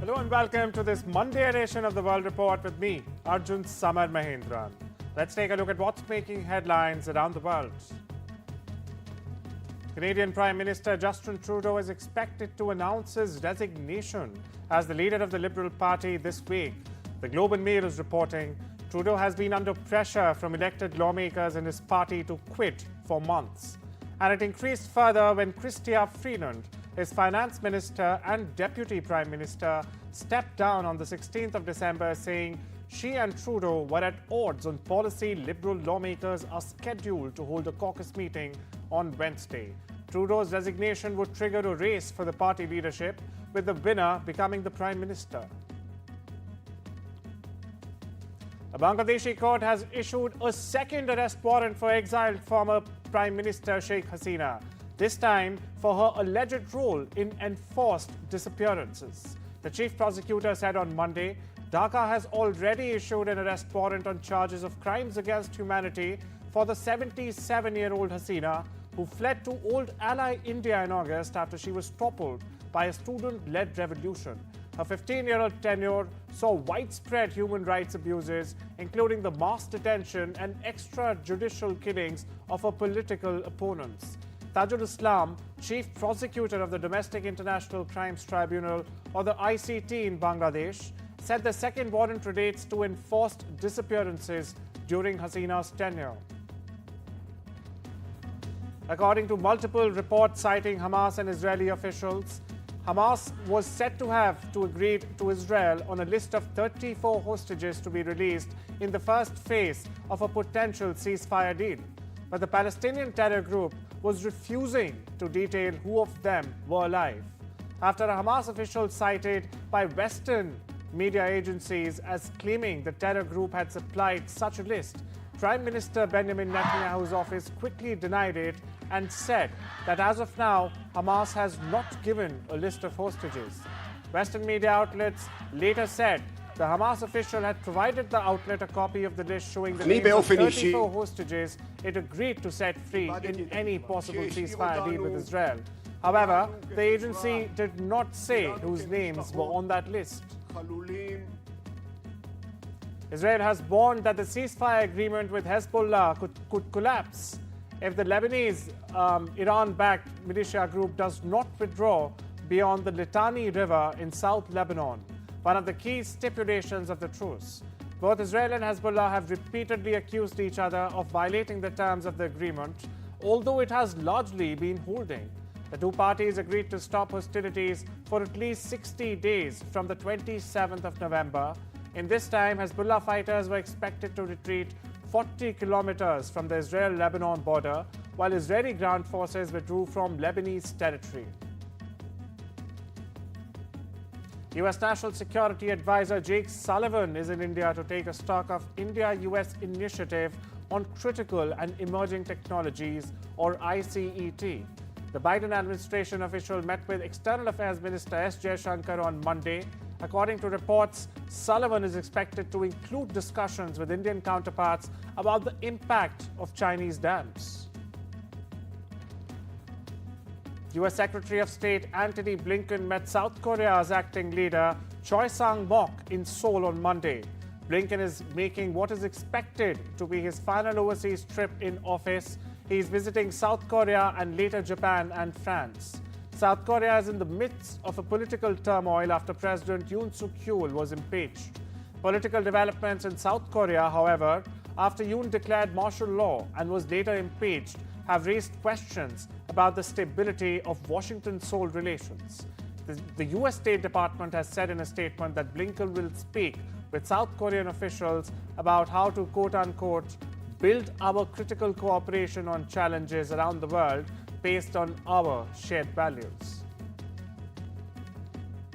Hello and welcome to this Monday edition of the World Report with me, Arjun Samar Mahindran. Let's take a look at what's making headlines around the world. Canadian Prime Minister Justin Trudeau is expected to announce his resignation as the leader of the Liberal Party this week. The Globe and Mail is reporting Trudeau has been under pressure from elected lawmakers in his party to quit for months. And it increased further when Chrystia Freeland, his finance minister and deputy prime minister, stepped down on the 16th of December, saying she and Trudeau were at odds on policy. Liberal lawmakers are scheduled to hold a caucus meeting on Wednesday. Trudeau's resignation would trigger a race for the party leadership, with the winner becoming the prime minister. A Bangladeshi court has issued a second arrest warrant for exiled former Prime Minister Sheikh Hasina, this time for her alleged role in enforced disappearances. The chief prosecutor said on Monday, Dhaka has already issued an arrest warrant on charges of crimes against humanity for the 77-year-old Hasina, who fled to old ally India in August after she was toppled by a student-led revolution. Her 15-year-old tenure saw widespread human rights abuses, including the mass detention and extrajudicial killings of her political opponents. Tajul Islam, chief prosecutor of the Domestic International Crimes Tribunal, or the ICT in Bangladesh, said the second warrant relates to enforced disappearances during Hasina's tenure. According to multiple reports citing Hamas and Israeli officials, Hamas was said to have agreed to Israel on a list of 34 hostages to be released in the first phase of a potential ceasefire deal. But the Palestinian terror group was refusing to detail who of them were alive. After a Hamas official cited by Western media agencies as claiming the terror group had supplied such a list, Prime Minister Benjamin Netanyahu's office quickly denied it and said that as of now, Hamas has not given a list of hostages. Western media outlets later said the Hamas official had provided the outlet a copy of the list showing the names of 34 hostages it agreed to set free in any possible ceasefire deal with Israel. However, the agency did not say whose names were on that list. Israel has warned that the ceasefire agreement with Hezbollah could collapse if the Lebanese Iran-backed militia group does not withdraw beyond the Litani River in South Lebanon, one of the key stipulations of the truce. Both Israel and Hezbollah have repeatedly accused each other of violating the terms of the agreement, although it has largely been holding. The two parties agreed to stop hostilities for at least 60 days from the 27th of November. In this time, Hezbollah fighters were expected to retreat 40 kilometers from the Israel-Lebanon border, while Israeli ground forces withdrew from Lebanese territory. US National Security Advisor Jake Sullivan is in India to take a stock of India-US initiative on critical and emerging technologies, or ICET. The Biden administration official met with External Affairs Minister S. Jaishankar on Monday. According to reports, Sullivan is expected to include discussions with Indian counterparts about the impact of Chinese dams. US Secretary of State Antony Blinken met South Korea's acting leader Choi Sang-mok in Seoul on Monday. Blinken is making what is expected to be his final overseas trip in office. He is visiting South Korea and later Japan and France. South Korea is in the midst of a political turmoil after President Yoon Suk-yeol was impeached. Political developments in South Korea, however, after Yoon declared martial law and was later impeached, have raised questions about the stability of Washington-Seoul relations. The U.S. State Department has said in a statement that Blinken will speak with South Korean officials about how to, quote-unquote, build our critical cooperation on challenges around the world based on our shared values.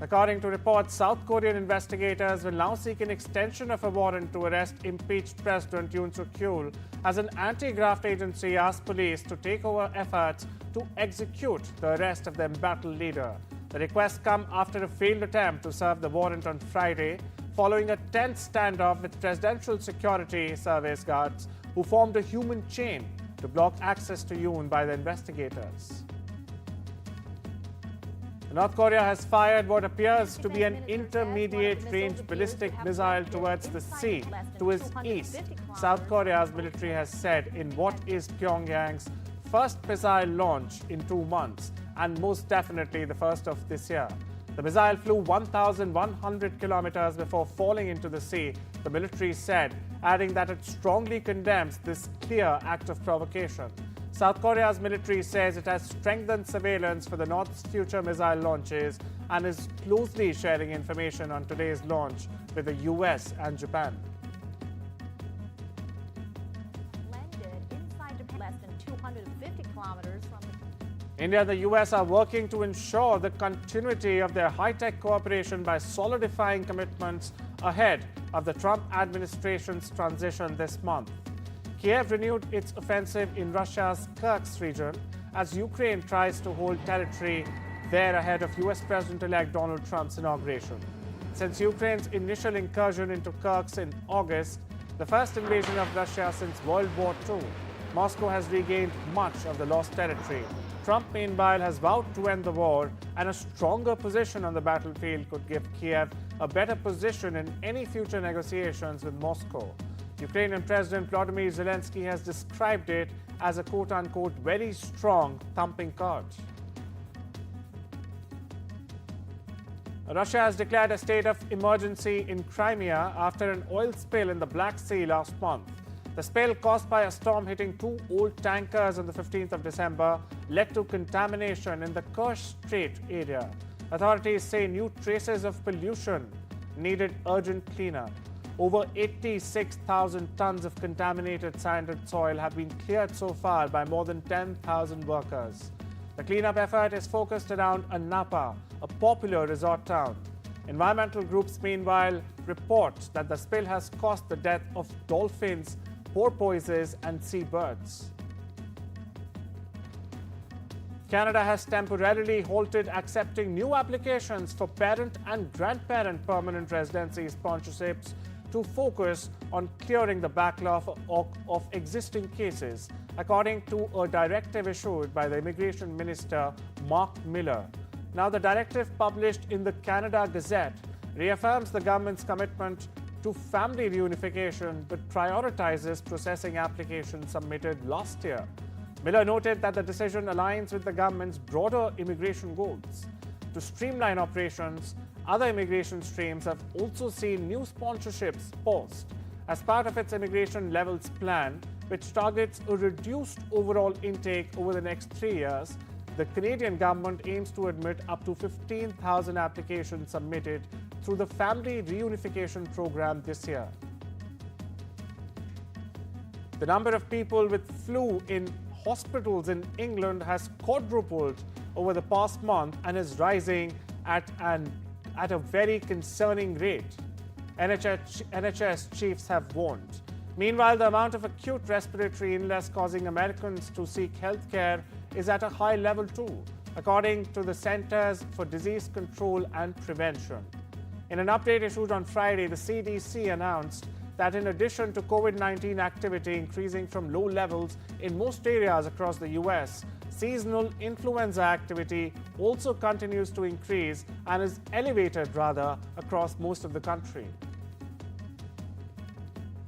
According to reports, South Korean investigators will now seek an extension of a warrant to arrest impeached President Yoon Suk-yeol as an anti-graft agency asked police to take over efforts to execute the arrest of the embattled leader. The request comes after a failed attempt to serve the warrant on Friday, following a tense standoff with Presidential Security Service guards who formed a human chain to block access to Yoon by the investigators. North Korea has fired what appears to be an intermediate-range ballistic missile towards the sea to its east. South Korea's military has said in what is Pyongyang's first missile launch in 2 months, and most definitely the first of this year. The missile flew 1,100 kilometers before falling into the sea, the military said, adding that it strongly condemns this clear act of provocation. South Korea's military says it has strengthened surveillance for the North's future missile launches and is closely sharing information on today's launch with the US and Japan. Landed inside Japan, less than 250 kilometers from India and the US are working to ensure the continuity of their high-tech cooperation by solidifying commitments ahead of the Trump administration's transition this month. Kiev renewed its offensive in Russia's Kursk region as Ukraine tries to hold territory there ahead of US President-elect Donald Trump's inauguration. Since Ukraine's initial incursion into Kursk in August, the first invasion of Russia since World War II, Moscow has regained much of the lost territory. Trump, meanwhile, has vowed to end the war, and a stronger position on the battlefield could give Kiev a better position in any future negotiations with Moscow. Ukrainian President Volodymyr Zelensky has described it as a quote-unquote very strong thumping card. Russia has declared a state of emergency in Crimea after an oil spill in the Black Sea last month. The spill, caused by a storm hitting 2 old tankers on the 15th of December, led to contamination in the Kerch Strait area. Authorities say new traces of pollution needed urgent cleanup. Over 86,000 tons of contaminated sanded soil have been cleared so far by more than 10,000 workers. The cleanup effort is focused around Anapa, a popular resort town. Environmental groups, meanwhile, report that the spill has caused the death of dolphins, porpoises, and seabirds. Canada has temporarily halted accepting new applications for parent and grandparent permanent residency sponsorships to focus on clearing the backlog of existing cases, according to a directive issued by the Immigration Minister, Mark Miller. Now, the directive, published in the Canada Gazette, reaffirms the government's commitment to family reunification but prioritizes processing applications submitted last year. Miller noted that the decision aligns with the government's broader immigration goals. To streamline operations, other immigration streams have also seen new sponsorships paused as part of its immigration levels plan, which targets a reduced overall intake over the next 3 years. The Canadian government aims to admit up to 15,000 applications submitted through the Family Reunification Program this year. The number of people with flu in hospitals in England has quadrupled over the past month and is rising at a very concerning rate, NHS chiefs have warned. Meanwhile, the amount of acute respiratory illness causing Americans to seek health care is at a high level too, according to the Centers for Disease Control and Prevention. In an update issued on Friday, the CDC announced that in addition to COVID-19 activity increasing from low levels in most areas across the US, seasonal influenza activity also continues to increase and is elevated rather across most of the country.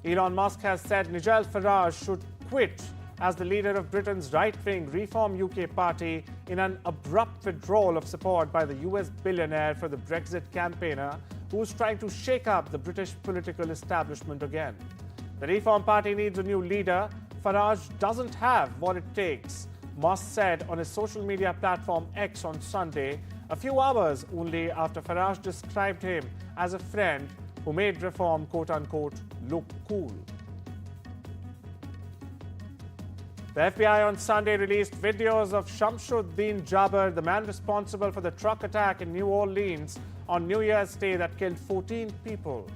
Elon Musk has said Nigel Farage should quit as the leader of Britain's right-wing Reform UK party in an abrupt withdrawal of support by the US billionaire for the Brexit campaigner who is trying to shake up the British political establishment again. The Reform Party needs a new leader. Farage doesn't have what it takes, Musk said on his social media platform X on Sunday, a few hours only after Farage described him as a friend who made reform, quote-unquote, look cool. The FBI on Sunday released videos of Shamsuddin Jabbar, the man responsible for the truck attack in New Orleans on New Year's Day that killed 14 people.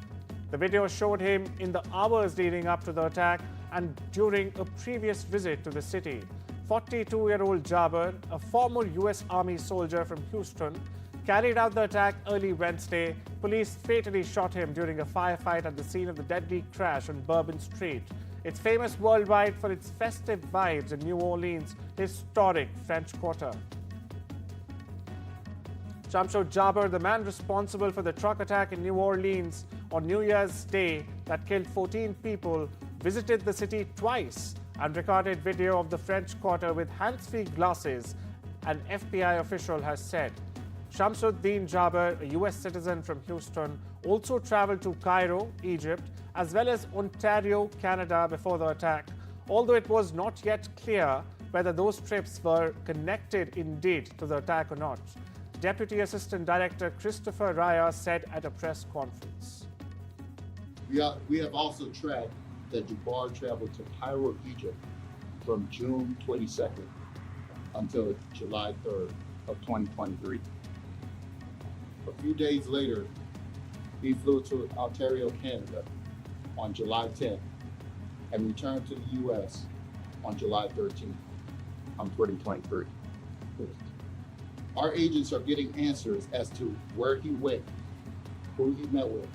The video showed him in the hours leading up to the attack and during a previous visit to the city. 42-year-old Jabbar, a former U.S. Army soldier from Houston, carried out the attack early Wednesday. Police fatally shot him during a firefight at the scene of the deadly crash on Bourbon Street. It's famous worldwide for its festive vibes in New Orleans' historic French Quarter. Shamsud Jabbar, the man responsible for the truck attack in New Orleans on New Year's Day that killed 14 people, visited the city twice and recorded video of the French Quarter with hands-free glasses, an FBI official has said. Shamsuddin Jabbar, a US citizen from Houston, also traveled to Cairo, Egypt, as well as Ontario, Canada before the attack, although it was not yet clear whether those trips were connected indeed to the attack or not. Deputy Assistant Director Christopher Raya said at a press conference. We have also tracked that Jabbar traveled to Cairo, Egypt from June 22nd until July 3rd of 2023. A few days later, he flew to Ontario, Canada on July 10th and returned to the US on July 13th of 2023. Our agents are getting answers as to where he went, who he met with,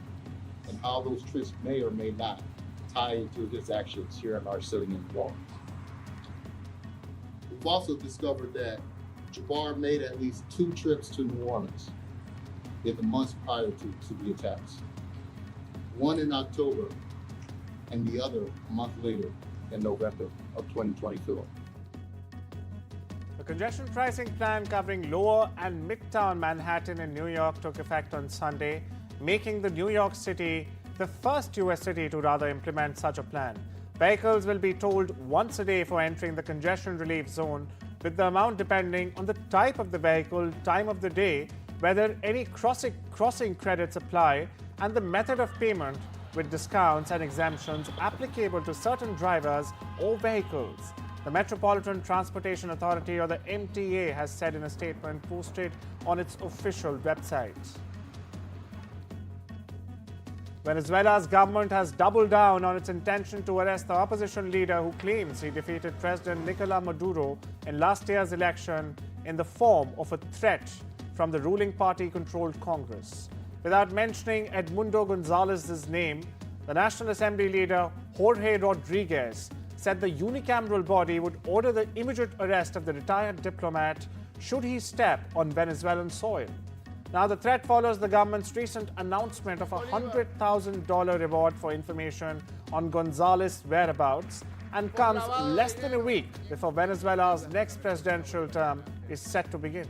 and how those trips may or may not tie into his actions here in our city in Warrant. We've also discovered that Jabbar made at least 2 trips to New Orleans in the months prior to the attacks. One in October and the other a month later in November of 2022. The congestion pricing plan covering lower and midtown Manhattan in New York took effect on Sunday, making the New York City the first US city to rather implement such a plan. Vehicles will be tolled once a day for entering the congestion relief zone, with the amount depending on the type of the vehicle, time of the day, whether any crossing credits apply, and the method of payment, with discounts and exemptions applicable to certain drivers or vehicles. The Metropolitan Transportation Authority, or the MTA, has said in a statement posted on its official website. Venezuela's government has doubled down on its intention to arrest the opposition leader who claims he defeated President Nicolas Maduro in last year's election in the form of a threat from the ruling party-controlled Congress. Without mentioning Edmundo Gonzalez's name, the National Assembly leader Jorge Rodriguez said the unicameral body would order the immediate arrest of the retired diplomat should he step on Venezuelan soil. Now, the threat follows the government's recent announcement of a $100,000 reward for information on Gonzalez's whereabouts and comes less than a week before Venezuela's next presidential term is set to begin.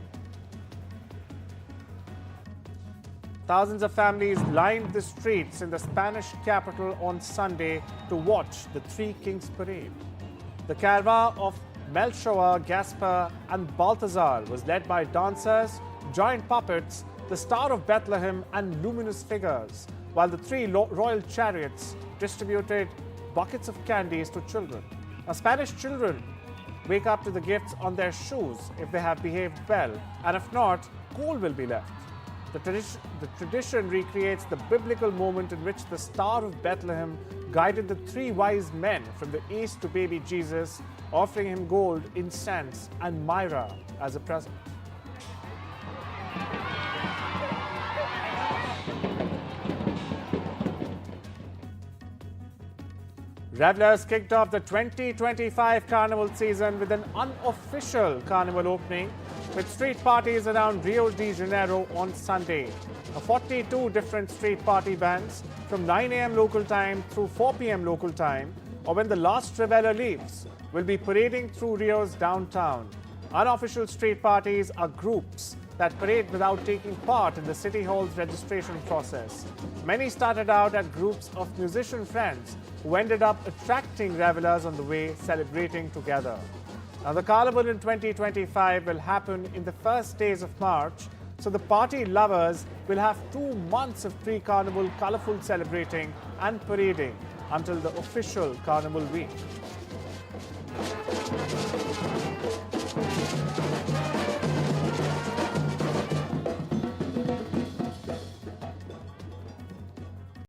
Thousands of families lined the streets in the Spanish capital on Sunday to watch the Three Kings parade. The caravan of Melchior, Gaspar, and Balthazar was led by dancers, giant puppets, the Star of Bethlehem, and luminous figures, while the 3 royal chariots distributed buckets of candies to children. Now, Spanish children wake up to the gifts on their shoes if they have behaved well, and if not, coal will be left. The tradition recreates the biblical moment in which the Star of Bethlehem guided the 3 wise men from the east to baby Jesus, offering him gold, incense, and myrrh as a present. Revelers kicked off the 2025 Carnival season with an unofficial Carnival opening with street parties around Rio de Janeiro on Sunday. 42 different street party bands from 9 a.m. local time through 4 p.m. local time, or when the last Reveler leaves, will be parading through Rio's downtown. Unofficial street parties are groups that parade without taking part in the City Hall's registration process. Many started out as groups of musician friends who ended up attracting revelers on the way, celebrating together. Now, the Carnival in 2025 will happen in the first days of March, so the party lovers will have 2 months of pre-Carnival colorful celebrating and parading until the official Carnival week.